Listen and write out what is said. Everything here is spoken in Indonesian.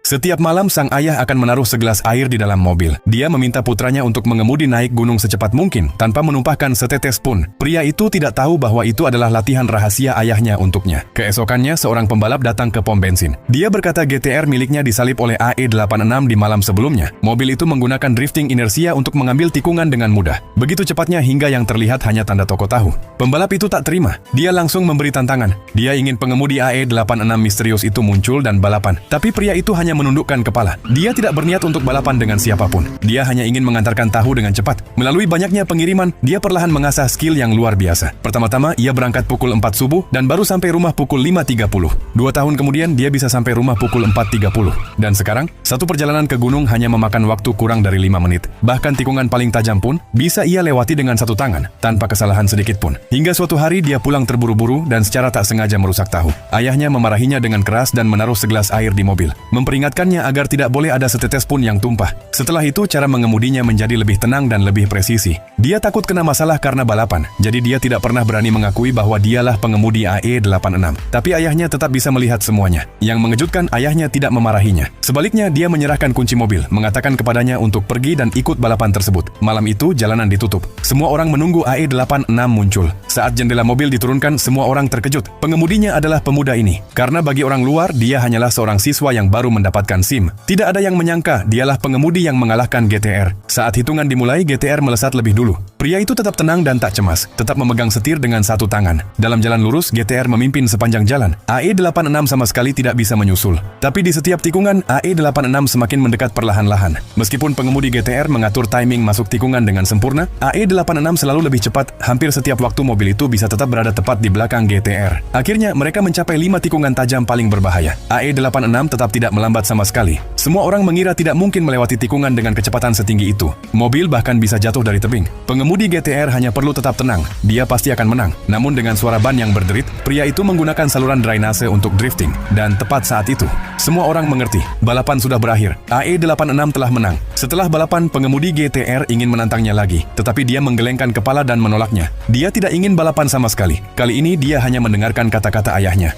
Setiap malam sang ayah akan menaruh segelas air di dalam mobil. Dia meminta putranya untuk mengemudi naik gunung secepat mungkin tanpa menumpahkan setetes pun. Pria itu tidak tahu bahwa itu adalah latihan rahasia ayahnya untuknya. Keesokannya seorang pembalap datang ke pom bensin. Dia berkata GTR miliknya disalip oleh AE86 di malam sebelumnya. Mobil itu menggunakan drifting inersia untuk mengambil tikungan dengan mudah. Begitu cepatnya hingga yang terlihat hanya tanda toko tahu. Pembalap itu tak terima. Dia langsung memberi tantangan. Dia ingin pengemudi AE86 misterius itu muncul dan balapan. Tapi pria itu hanya menundukkan kepala. Dia tidak berniat untuk balapan dengan siapapun. Dia hanya ingin mengantarkan tahu dengan cepat. Melalui banyaknya pengiriman, dia perlahan mengasah skill yang luar biasa. Pertama-tama, ia berangkat pukul 4 subuh dan baru sampai rumah pukul 5.30. 2 tahun kemudian, dia bisa sampai rumah pukul 4.30. Dan sekarang, satu perjalanan ke gunung hanya memakan waktu kurang dari 5 menit. Bahkan tikungan paling tajam pun bisa ia lewati dengan satu tangan, tanpa kesalahan sedikit pun. Hingga suatu hari dia pulang terburu-buru dan secara tak sengaja merusak tahu. Ayahnya memarahinya dengan keras dan menaruh segelas air di mobil. Memperingatkannya agar tidak boleh ada setetes pun yang tumpah. Setelah itu, cara mengemudinya menjadi lebih tenang dan lebih presisi. Dia takut kena masalah karena balapan, jadi dia tidak pernah berani mengakui bahwa dialah pengemudi AE86. Tapi ayahnya tetap bisa melihat semuanya. Yang mengejutkan, ayahnya tidak memarahinya. Sebaliknya, dia menyerahkan kunci mobil, mengatakan kepadanya untuk pergi dan ikut balapan tersebut. Malam itu, jalanan ditutup. Semua orang menunggu AE86 muncul. Saat jendela mobil diturunkan, semua orang terkejut. Pengemudinya adalah pemuda ini. Karena bagi orang luar, dia hanyalah seorang siswa yang baru mendapatkan SIM. Tidak ada yang menyangka dialah pengemudi yang mengalahkan GTR. Saat hitungan dimulai, GTR melesat lebih dulu. Pria itu tetap tenang dan tak cemas, tetap memegang setir dengan satu tangan. Dalam jalan lurus, GTR memimpin sepanjang jalan. AE86 sama sekali tidak bisa menyusul. Tapi di setiap tikungan, AE86 semakin mendekat perlahan-lahan. Meskipun pengemudi GTR mengatur timing masuk tikungan dengan sempurna, AE86 selalu lebih cepat. Hampir setiap waktu mobil itu bisa tetap berada tepat di belakang GTR. Akhirnya, mereka mencapai 5 tikungan tajam paling berbahaya. AE86 tetap tidak melambat sama sekali. Semua orang mengira tidak mungkin melewati tikungan dengan kecepatan setinggi itu. Mobil bahkan bisa jatuh dari tebing. Pengemudi GTR hanya perlu tetap tenang. Dia pasti akan menang. Namun dengan suara ban yang berderit, pria itu menggunakan saluran drainase untuk drifting. Dan tepat saat itu, semua orang mengerti. Balapan sudah berakhir. AE86 telah menang. Setelah balapan, pengemudi GTR ingin menantangnya lagi. Tetapi dia menggelengkan kepala dan menolaknya. Dia tidak ingin balapan sama sekali. Kali ini dia hanya mendengarkan kata-kata ayahnya.